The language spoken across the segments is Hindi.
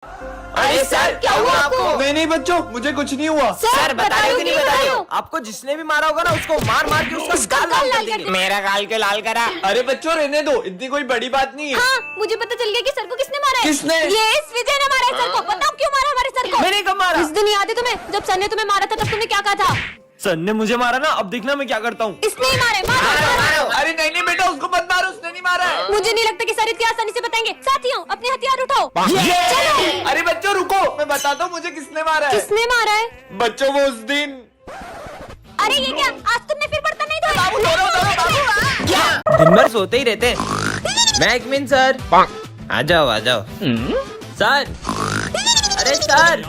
अरे सर क्या हुआ आपको? नहीं बच्चों, मुझे कुछ नहीं हुआ। सर बता रहे हो कि नहीं बता रहे हो? आपको जिसने भी मारा होगा ना उसको मार मार के उसका गाल लाल कर देंगे। मेरा गाल क्यों लाल करा? अरे बच्चों रहने दो, इतनी कोई बड़ी बात नहीं है। हाँ, मुझे पता चल गया कि सर को किसने मारा है। किसने? ये इस विजय ने मारा है सर को। बताओ क्यों मारा हमारे सर को? मैंने कब मारा? इस दिन याद है तुम्हें जब सर ने तुम्हें मारा था तब तुमने क्या कहा था? सर ने मुझे मारा ना, अब देखना मैं क्या करता हूँ। इसने ही मारे। मारो। अरे नहीं बेटा, उसको मत मारो, उसने नहीं मारा है। मुझे नहीं लगता कि सर इतनी आसानी से बताएंगे। साथियों अपने हथियार उठाओ। चलो। अरे बच्चों रुको, मैं बताता हूँ मुझे किसने मारा है। किसने मारा है? बच्चों वो उस दिन। अरे ये क्या, आज तुमने फिर बर्तन नहीं धोए? क्या? दिन भर सोते ही रहते हैं। मैकमिन सर आ जाओ। सर अरे सर।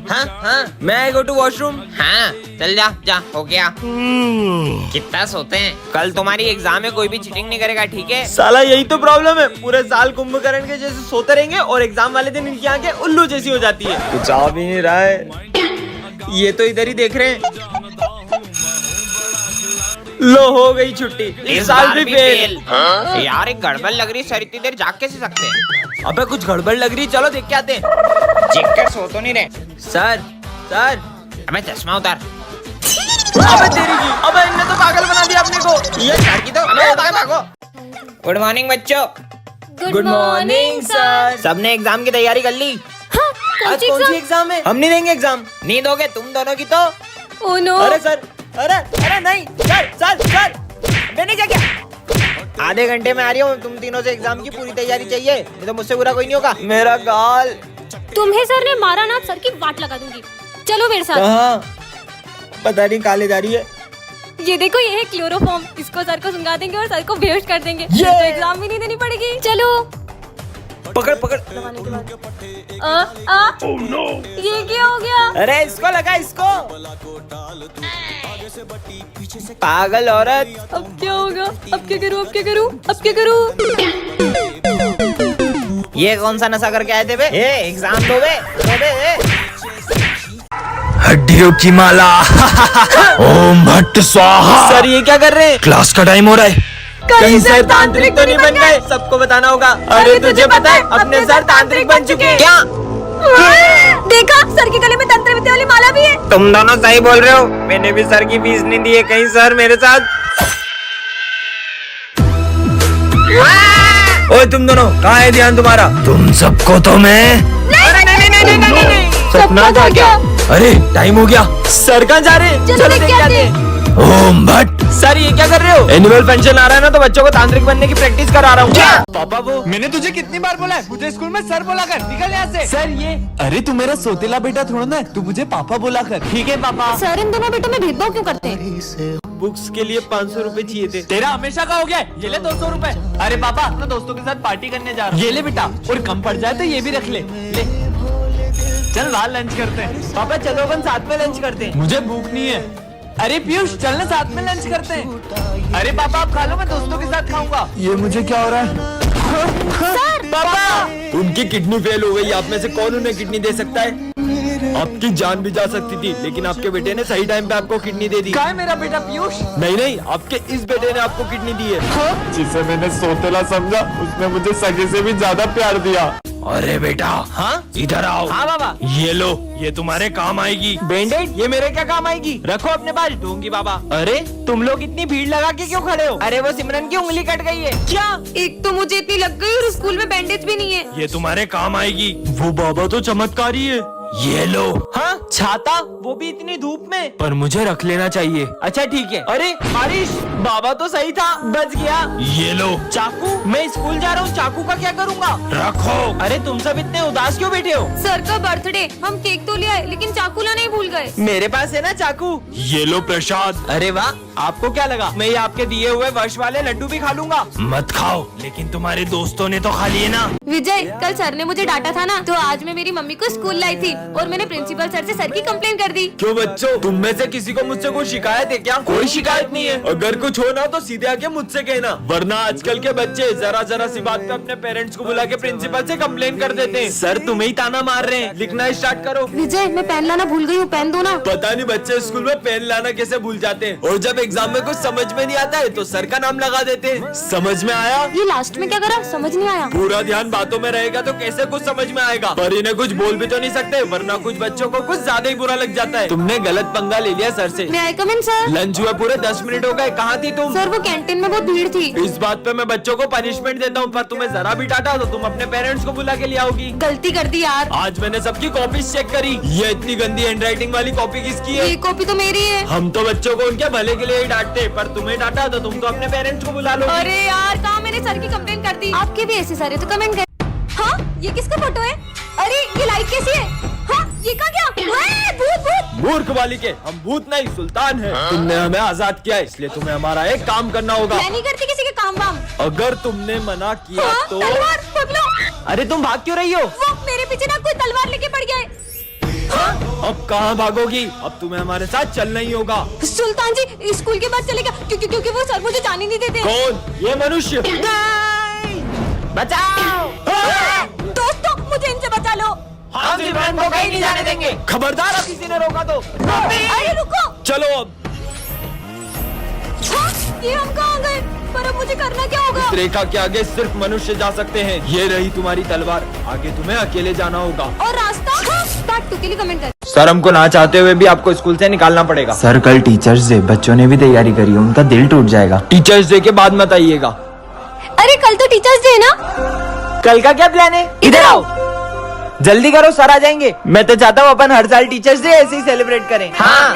हाँ मैं गो टू वॉशरूम। हाँ चल जा हो गया। कितना सोते हैं? कल तुम्हारी एग्जाम है, कोई भी चीटिंग नहीं करेगा, ठीक है? साला यही तो प्रॉब्लम है, पूरे साल कुंभकर्ण के जैसे सोते रहेंगे और एग्जाम वाले दिन इनकी आंखें उल्लू जैसी हो जाती है। कुछ आ भी नहीं रहा है, ये तो इधर ही देख रहे हैं। लो हो गई छुट्टी, इस साल भी फेल। यार एक गड़बड़ लग रही, सर इतनी देर जाग कैसे सकते हैं? अबे कुछ गड़बड़ लग रही, चलो देख के आते हैं। चेक कर, सो तो नहीं रहे। सर अबे चश्मा उतार। अबे तेरी की, अबे इनने तो पागल बना दिया अपने को। ये सर की तो अबे भागो। गुड मॉर्निंग बच्चों। Good morning sir. सबने एग्जाम की तैयारी कर ली? आज कौन सी एग्जाम है? हम नहीं देंगे एग्जाम। नहीं दोगे तुम दोनों की तो। Oh no. अरे सर, अरे नहीं सर मैंने क्या किया? आधे घंटे में आ रही हूँ, तुम तीनों से एग्जाम की पूरी तैयारी चाहिए, नहीं तो मुझसे बुरा कोई नहीं होगा। मेरा गाल। तुम्हें सर ने मारा ना, सर की वाट लगा दूंगी। चलो मेरे साथ। कहाँ? पता नहीं काले जा रही है। ये देखो, ये है क्लोरोफॉर्म। इसको सर को सुंघा देंगे और सर को बेहोश कर देंगे। ये तो एग्जाम भी नहीं देनी पड़ेगी। चलो पकड़। oh, no. ये क्या हो गया? अरे इसको लगा, इसको। पागल औरत। अब क्या होगा? अब क्या करूं? ये कौन सा नशा करके आए थे बे? ये एग्जाम दो बे। हड्डियों की माला। ओम भट्ट स्वाहा। सर ये क्या कर रहे हैं? क्लास का टाइम हो रहा है। कहीं सर तांत्रिक तो नहीं बन गए? सबको बताना होगा। अरे तुझे पता है अपने सर तांत्रिक बन चुके हैं। क्या? देखा, सर के गले में तंत्र विद्या वाली माला भी है। तुम दोनों सही बोल रहे हो, मैंने भी सर की फीस नहीं दी है, कहीं सर मेरे साथ। ओए तुम दोनों, कहाँ है ध्यान तुम्हारा? तुम सबको तो मैं। नहीं। सपना था क्या? अरे टाइम हो गया। सर कहाँ जा रहे हैं? चलो देख के आते हैं। ओम भट्ट। सर ये क्या कर रहे हो? एनुअल फंक्शन आ रहा है ना, तो बच्चों को तांत्रिक बनने की प्रैक्टिस करा रहा हूँ। क्या पापा वो? मैंने तुझे कितनी बार बोला है, मुझे स्कूल में सर बोला कर, निकल यहाँ से। सर ये, अरे तू मेरा सोतेला बेटा थोड़ा ना, तू मुझे पापा बोला कर। ठीक है पापा। सर इन दोनों बेटों में भेदभाव क्यों करते हैं? बुक्स के लिए 500 रुपए चाहिए थे। तेरा हमेशा का हो गया, ये ले 200 रुपए। अरे पापा अपने दोस्तों के साथ पार्टी करने जा रहा हूँ। ये ले बेटा, और कम पड़ जाए तो ये भी रख ले। चल बाहर लंच करते हैं। पापा चलो अपन साथ में लंच करते हैं। मुझे भूख नहीं है। अरे पीयूष चलना, साथ में लंच करते हैं। अरे पापा आप खा लो, मैं दोस्तों के साथ खाऊंगा। ये मुझे क्या हो रहा है? पापा उनकी किडनी फेल हो गई, आप में से कौन उन्हें किडनी दे सकता है? आपकी जान भी जा सकती थी, लेकिन आपके बेटे ने सही टाइम पे आपको किडनी दे दी। कहाँ है मेरा बेटा पीयूष? नहीं, आपके इस बेटे ने आपको किडनी दी है। जिसे मैंने सोतेला समझा, उसने मुझे सगे से भी ज्यादा प्यार दिया। अरे बेटा, हाँ इधर आओ। हाँ बाबा। ये लो, ये तुम्हारे काम आएगी। बैंडेड ये मेरे क्या काम आएगी? रखो अपने पास, दूंगी बाबा। अरे तुम लोग इतनी भीड़ लगा के क्यों खड़े हो? अरे वो सिमरन की उंगली कट गई है। क्या? एक तो मुझे इतनी लग गई और स्कूल में बैंडेज भी नहीं है। ये तुम्हारे काम आएगी। वो बाबा तो चमत्कारी है। ये लो। हाँ छाता, वो भी इतनी धूप में? पर मुझे रख लेना चाहिए। अच्छा ठीक है। अरे बारिश, बाबा तो सही था, बच गया। ये लो। चाकू, मैं स्कूल जा रहा हूँ, चाकू का क्या करूँगा? रखो। अरे तुम सब इतने उदास क्यों बैठे हो? सर का बर्थडे, हम केक तो ले आए लेकिन चाकू लाना ही भूल गए। मेरे पास है ना चाकू। ये लो प्रसाद। अरे वाह, आपको क्या लगा मैं ये आपके दिए हुए वर्ष वाले लड्डू भी खा लूंगा? मत खाओ, लेकिन तुम्हारे दोस्तों ने तो खा लिए ना। विजय, कल सर ने मुझे डांटा था ना, तो आज मैं मेरी मम्मी को स्कूल लाई थी और मैंने प्रिंसिपल सर से सर की कंप्लेन कर दी। क्यों बच्चों, तुम में से किसी को मुझसे कोई शिकायत है क्या? कोई शिकायत नहीं है। अगर कोई कुछ हो ना तो सीधे आके मुझसे कहना, वरना आजकल के बच्चे जरा जरा सी बात पे अपने पेरेंट्स को बुला के प्रिंसिपल से कंप्लेन कर देते हैं। सर तुम्हें ही ताना मार रहे हैं, लिखना स्टार्ट करो। विजय मैं पेन लाना भूल गई हूँ, पेन दो ना। पता नहीं बच्चे स्कूल में पेन लाना कैसे भूल जाते हैं, और जब एग्जाम में कुछ समझ में नहीं आता है तो सर का नाम लगा देते हैं। समझ में आया? ये लास्ट में क्या करा, समझ नहीं आया। पूरा ध्यान बातों में रहेगा तो कैसे कुछ समझ में आएगा, पर इन्हें कुछ बोल भी तो नहीं सकते, वरना कुछ बच्चों को कुछ ज्यादा ही बुरा लग जाता है। तुमने गलत पंगा ले लिया सर से। मैं आई कम इन सर। लंच हुआ पूरे 10 मिनट हो गए, कहाँ थी तुम? सर वो कैंटीन में बहुत भीड़ थी। इस बात पे मैं बच्चों को पनिशमेंट देता हूँ, पर तुम्हें जरा भी डांटा तो तुम अपने पेरेंट्स को बुला के ले आओगी। गलती कर दी यार। आज मैंने सबकी कॉपी चेक करी, ये इतनी गंदी हैंडराइटिंग वाली कॉपी किसकी है? ये कॉपी तो मेरी है। हम तो बच्चों को उनके भले के लिए ही डांटते, पर तुम्हें डांटा तो तुम तो अपने पेरेंट्स को बुला लो। अरे यार कहाँ मैंने सर की कंप्लेन कर दी। आपके भी ऐसे सारे तो कमेंट कर। हाँ ये किसका फोटो है? अरे ये लाइट कैसी है? हाँ ये कहाँ गया? भूत भूत। मूर्ख बालिके, हम भूत नहीं सुल्तान हैं। तुमने हमें आजाद किया, इसलिए तुम्हें हमारा एक काम करना होगा। मैं नहीं करती किसी के काम वाम। अगर तुमने मना किया हाँ, तो तलवार पकड़ो। अरे तुम भाग क्यों रही हो? वो मेरे पीछे ना कोई तलवार लेके पड़ गया है। अब कहाँ भागोगी? अब तुम्हें हमारे साथ चलना ही होगा। सुल्तान जी स्कूल के बाद चलेगा, क्योंकि वो सर मुझे जाने नहीं देते। कौन? ये मनुष्य। बचाओ! दोस्तों मुझे इनसे बचा लो। हम सिमरन को कहीं नहीं जाने देंगे। खबरदार, अब किसी ने रोका तो। अरे रुको। चलो अब। हाँ, ये हम कहाँ गए? पर अब मुझे करना क्या होगा? इस रेखा के आगे सिर्फ मनुष्य जा सकते हैं। ये रही तुम्हारी तलवार, आगे तुम्हें अकेले जाना होगा। और रास्ता? हाँ, पार्ट 2 के लिए कमेंट कर। सर हमको ना चाहते हुए भी आपको स्कूल से निकालना पड़ेगा। सर कल टीचर्स डे, बच्चों ने भी तैयारी करी है, उनका दिल टूट जाएगा। टीचर्स डे के बाद मत आइएगा। अरे कल तो टीचर्स डे है ना? कल का क्या प्लान है? इधर आओ, जल्दी करो, सर आ जाएंगे। मैं तो चाहता हूँ अपन हर साल टीचर्स डे ऐसे ही सेलिब्रेट करें। हाँ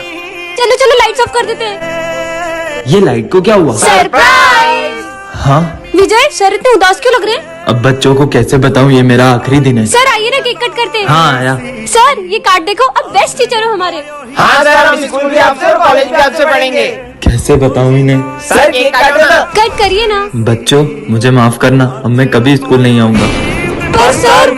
चलो चलो लाइट्स ऑफ कर देते हैं। ये लाइट को क्या हुआ? सरप्राइज। हाँ विजय सर इतने उदास क्यों लग रहे हैं? अब बच्चों को कैसे बताऊँ, ये मेरा आखिरी दिन है। सर आइए ना केक कट करते हैं। हाँ आया। सर ये कार्ड देखो, अब बेस्ट टीचर हो हमारे। हाँ सर, हम स्कूल भी आपसे और कॉलेज भी आपसे पढ़ेंगे। कैसे बताऊँ इन्हें? सर केक काटो ना। कट करिए ना। बच्चों मुझे माफ करना, अब मैं कभी स्कूल नहीं आऊंगा। पर सर।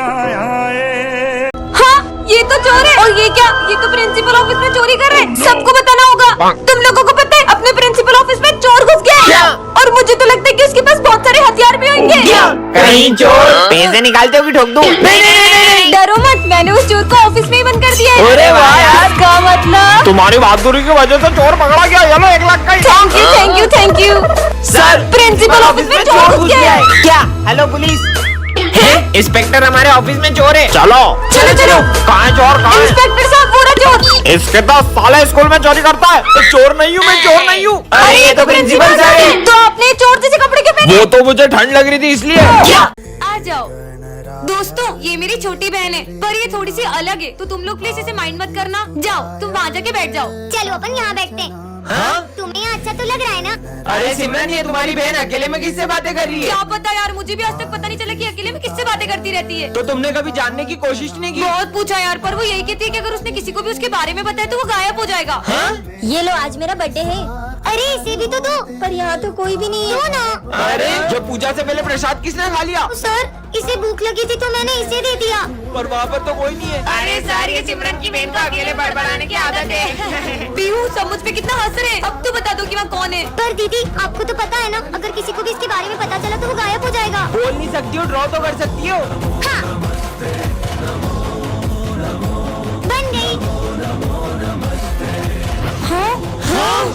हाँ ये तो चोर है। और ये क्या? ये तो प्रिंसिपल ऑफिस में चोरी कर रहे हैं। सबको बताना होगा। तुम लोगों को पता है अपने प्रिंसिपल ऑफिस में चोर घुस गया है। और मुझे तो लगता है कि उसके पास बहुत सारे हथियार भी होंगे। कहीं चोर पैसे निकालते हो कि ठोक दूं? नहीं डरो मत, मैंने उस चोर को ऑफिस में ही बंद कर दिया है। अरे वाह यार, का मतलब? तुम्हारी बहादुरी की वजह से चोर पकड़ा गया। चलो 1 लाख का। Thank you thank you thank you. Sir principal office में चोर घुस गया है। क्या? हेलो पुलिस, इंस्पेक्टर हमारे ऑफिस में चोर है। चलो चलो चलो। कहाँ है चोर? कहाँ है? इंस्पेक्टर साहब पूरा चोर। इसके 10 साल स्कूल में चोरी करता है। तो चोर नहीं हूँ मैं, चोर नहीं हूँ। अरे ये तो प्रिंसिपल सर है। तो आपने चोर जैसे कपड़े क्यों पहने? वो तो मुझे ठंड लग रही थी इसलिए। आ जाओ दोस्तों, ये मेरी छोटी बहन है, पर ये थोड़ी सी अलग है, तो तुम लोग प्लीज इसे माइंड मत करना। जाओ तुम वहाँ जाके बैठ जाओ। चलो अपन यहाँ बैठते हैं। हाँ? तुम्हें यहाँ अच्छा तो लग रहा है ना? अरे सिमरन, ये तुम्हारी बहन अकेले में किससे बातें कर रही है? क्या पता यार, मुझे भी आज तक पता नहीं चला कि अकेले में किससे बातें करती रहती है। तो तुमने कभी जानने की कोशिश नहीं की? बहुत पूछा यार, पर वो यही कहती है कि अगर उसने किसी को भी उसके बारे में बताया तो वो गायब हो जाएगा। ये लो आज मेरा बर्थडे है। अरे इसे भी तो दो। पर यहाँ तो कोई भी नहीं है। दो ना। अरे जो पूजा से पहले प्रसाद किसने खा लिया? सर इसे भूख लगी थी तो मैंने इसे दे दिया। पर वहाँ पर तो कोई नहीं है। अरे सर ये सिमरन की बहन को अकेले बड़बड़ाने की आदत है। पीहू सब मुझ पे कितना हंस रहे हैं। अब तो बता दो कि वहाँ कौन है। पर दीदी आपको तो पता है ना, अगर किसी को भी इसके बारे में पता चला तो वो गायब हो जाएगा। बोल नहीं सकती हो, ड्रॉ तो कर सकती हो। हाँ बन गई।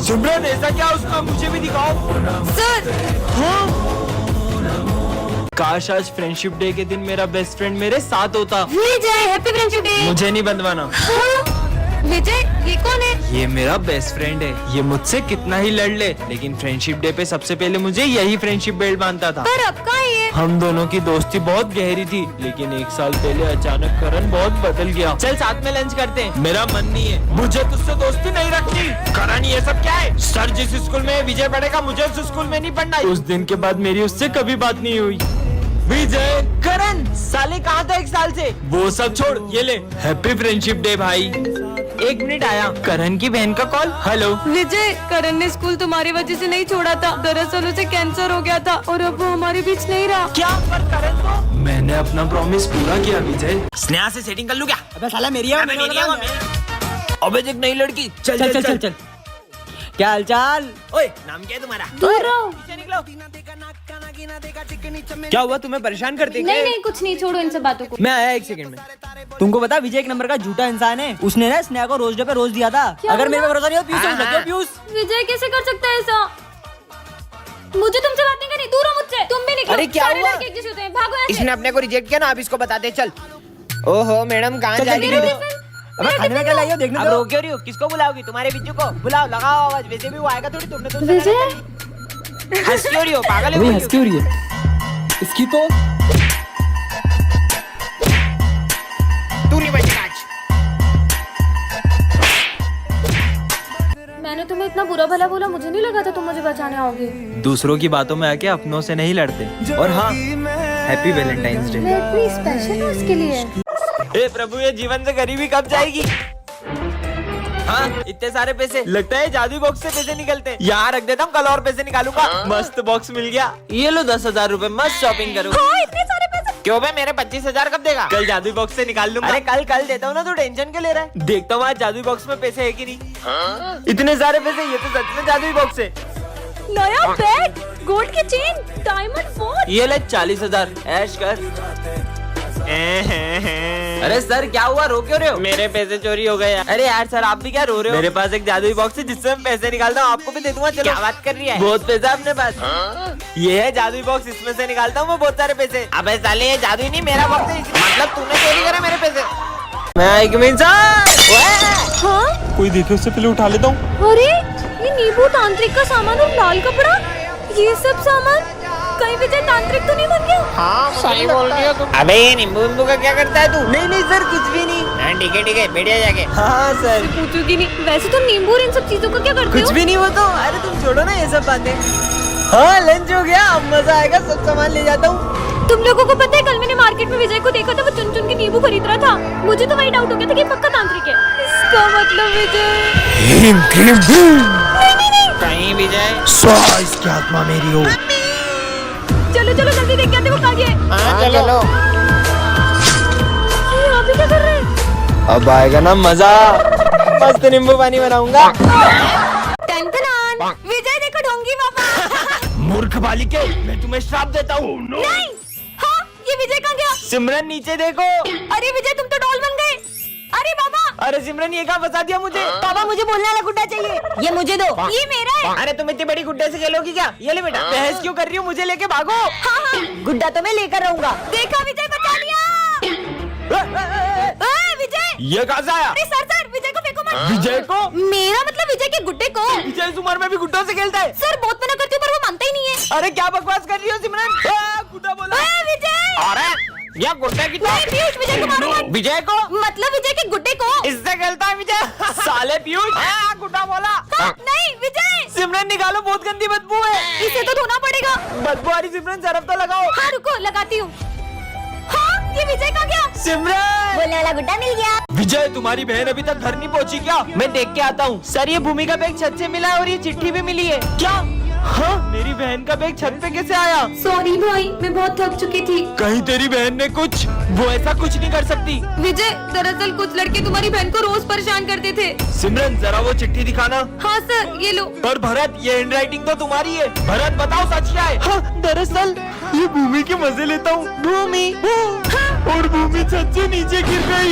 सिमरन ऐसा क्या उसका? मुझे भी दिखाओ। सर काश आज फ्रेंडशिप डे के दिन मेरा बेस्ट फ्रेंड मेरे साथ होता। विजय हैप्पी फ्रेंडशिप डे। मुझे नहीं बंधवाना। विजय ये कौन है? ये मेरा बेस्ट फ्रेंड है। ये मुझसे कितना ही लड़ ले, लेकिन फ्रेंडशिप डे पे सबसे पहले मुझे यही फ्रेंडशिप बेल्ट बांधता था। पर अब कहाँ है ये? हम दोनों की दोस्ती बहुत गहरी थी, लेकिन 1 साल पहले अचानक करण बहुत बदल गया। चल साथ में लंच करते हैं। मेरा मन नहीं है, मुझे तुझसे दोस्ती नहीं रखनी। करण ये सब क्या है? सर जिस स्कूल में विजय पढ़ेगा मुझे उस स्कूल में नहीं पढ़ना। उस दिन के बाद मेरी उससे कभी बात नहीं हुई। विजय करण साले कहाँ था 1 साल से? वो सब छोड़, ये ले हैप्पी फ्रेंडशिप डे भाई। 1 मिनट आया, करण की बहन का कॉल। हेलो विजय करण ने स्कूल तुम्हारी वजह से नहीं छोड़ा था। दरअसल उसे कैंसर हो गया था और अब वो हमारे बीच नहीं रहा। क्या? पर करण तो मैंने अपना प्रॉमिस पूरा किया विजय। स्नेहा से सेटिंग कर लूँ क्या? अबे देख नई लड़की। चल चल चल चल। क्या हालचाल? ओए नाम क्या है तुम्हारा? दूर रहो। पीछे निकलो। क्या हुआ, तुम्हें परेशान करते क्या? नहीं नहीं कुछ नहीं, छोड़ो इन सब बातों को। मैं आया 1 सेकंड में। तुमको पता विजय एक नंबर का झूठा इंसान है। उसने ना स्नेहा को रोज डे पे रोज दिया था। अगर मेरे पे भरोसा नहीं हो पीयूष से पूछ लो, पीयूष। विजय कैसे कर सकता है ऐसा? मुझे तुमसे बात नहीं करनी, दूर हो मुझसे। तुम भी निकलो। अरे क्या सारे हुआ? लड़के एक जैसे होते हैं, भागो यहाँ से। इसने अपने को रिजेक्ट किया ना, अब इसको बताते चल। ओहो मैडम कहाँ जा रही मेरा हो? टिफिन, अब मेरा खाने में टिफिन क्या दो। लाइयो देखने अब दो। रो क्यों रही हो? किसको बुलाओगी? तुम्हारे बिज्जू को बुलाओ, लगाओ आवाज। वैसे भी वो आएगा थोड़ी, तुमने तो उससे विजय हंस क्यों रही हो? पागल अरे हो हंस क्यों रही है? इसकी तो तू नहीं बचेगा आज। मैंने तुम्हें इतना बुरा भला बोला, मुझे नहीं लगा था तुम मुझे बचाने आओगे। दूसरों की बातों में आके अपनों से नहीं लड़ते। और हाँ, हैप्पी वैलेंटाइंस डे। मैं इतनी स्पेशल हूँ उसके लिए। हे प्रभु, ये जीवन से गरीबी कब जाएगी? हाँ, इतने सारे पैसे लगता है जादुई बॉक्स से पैसे निकलते हैं। यहाँ रख देता हूँ, कल और पैसे निकालूंगा। मस्त बॉक्स मिल गया। ये लो 10,000 रूपए, मस्त शॉपिंग करो। हाँ, इतने सारे पैसे। क्यों बे, मेरे 25,000 कब देगा? कल जादुई बॉक्स से निकाल लूंगा। अरे कल देता हूँ ना, तू टेंशन क्यों ले रहा है? देखता हूँ आज जादुई बॉक्स में पैसे है कि नहीं। इतने सारे पैसे, ये तो सच में जादुई बॉक्स है। नया बैग, गोल्ड की चेन, डायमंड फोन। ये ले 40,000, ऐश कर। अरे सर क्या हुआ, रो क्यों रहे हो? मेरे पैसे चोरी हो गए। अरे यार सर, आप भी क्या रो रहे हो? मेरे पास एक जादुई बॉक्स है जिससे मैं पैसे निकालता हूँ, आपको भी दे दूंगा। चलो। क्या बात कर रही है? बहुत पैसा है अपने पास। ये है जादुई बॉक्स, इसमें से निकालता हूँ मैं बहुत सारे पैसे। अबे साले, ये जादू ही नहीं, मेरा बॉक्स है। मतलब तूने चोरी करा मेरे पैसे? मैं सर। हाँ? कोई देखे उससे पहले उठा लेता हूँ। अरे ये नींबू तांत्रिक का सामान और लाल कपड़ा, ये सब सामान। कहीं विजय तांत्रिक तो नहीं बन गया? हाँ सही बोल रही हो तुम। अबे ये नींबू का क्या करता है तू? नहीं सर, कुछ भी नहीं। हाँ ठीक है, बढ़िया जाके। हाँ सर, पूछूंगी नहीं। वैसे तुम नींबू और इन सब चीजों का क्या करते कुछ हो? भी नहीं वो तो। अरे तुम छोड़ो ना ये सब बातें। हाँ लंच हो गया, अब मजा आएगा, सब सामान ले जाता हूँ। तुम लोगों को पता है कल मैंने मार्केट में विजय को देखा था, वो चुन चुन के नींबू खरीद रहा था। मुझे तो वही डाउट हो गया था कि पक्का तांत्रिक है। इसका मतलब विजय। कहीं भी जाए। इसकी आत्मा मेरी हो। चलो चलो जल्दी देख के आते, वो कहाँ गया है? हाँ चलो। ये यहाँ पे क्या कर रहे हैं? अब आएगा ना मजा, मस्त नींबू पानी बनाऊंगा। टन-टनान। विजय देखो ढोंगी पापा। मूर्ख बालिके, मैं तुम्हें श्राप देता हूँ। नहीं। हाँ, ये विजय कहाँ गया? सिमरन नीचे देखो। अरे विजय तुम तो डॉल बन गए। अरे बाबा। अरे सिमरन, ये कहाँ फंसा दिया मुझे? पापा मुझे बोलने वाला गुड्डा चाहिए। ये मुझे दो। ये मेरा है। अरे तुम इतनी बड़ी गुड्डे से खेलोगी क्या? ये ले बेटा। बहस क्यों कर रही हो? मुझे लेके भागो। हाँ, गुड्डा तो मैं लेकर रहूंगा। देखा विजय बचा लिया। विजय। ये कहाँ से आया? अरे सर विजय को फेंको मत। विजय को? मेरा मतलब विजय के गुड्डे को। विजय इस उम्र में भी गुड्डों से खेलता है? सर बहुत मना करती हूँ पर वो मानता ही नहीं है। अरे क्या बकवास कर रही हो सिमरन? गुड्डा बोला। विजय। अरे ये गुड्डे की नहीं पीयूष, विजय को मारो मत। विजय को? मतलब विजय के गुड्डे को। इससे खेलता है विजय। साले पीयूष। हाँ गुड्डा बोला। नहीं विजय। सिमरन निकालो, बहुत गंदी बदबू है। इसे तो धोना पड़ेगा। बदबू आ रही सिमरन, सरफ तो लगाओ। हाँ रुको लगाती हूँ। हाँ ये विजय कहाँ गया? सिमरन। बोलने वाला गुड्डा मिल गया। विजय, तुम्हारी बहन अभी तक घर नहीं पहुंची क्या? मैं देख के आता हूँ। सर, ये भूमि का बैग छत से मिला है और ये चिट्ठी भी मिली है। क्या? हाँ, मेरी बहन का बैग छत पे कैसे आया? सॉरी भाई, मैं बहुत थक चुकी थी। कहीं तेरी बहन ने कुछ, वो ऐसा कुछ नहीं कर सकती। विजय, दरअसल कुछ लड़के तुम्हारी बहन को रोज परेशान करते थे। सिमरन जरा वो चिट्ठी दिखाना। हाँ सर, ये लो। और भरत, ये हैंडराइटिंग तो तुम्हारी है। भरत बताओ सच क्या है? हाँ, दरअसल ये भूमि के मजे लेता हूँ। भूमि। और भूमि छत से नीचे गिर गई।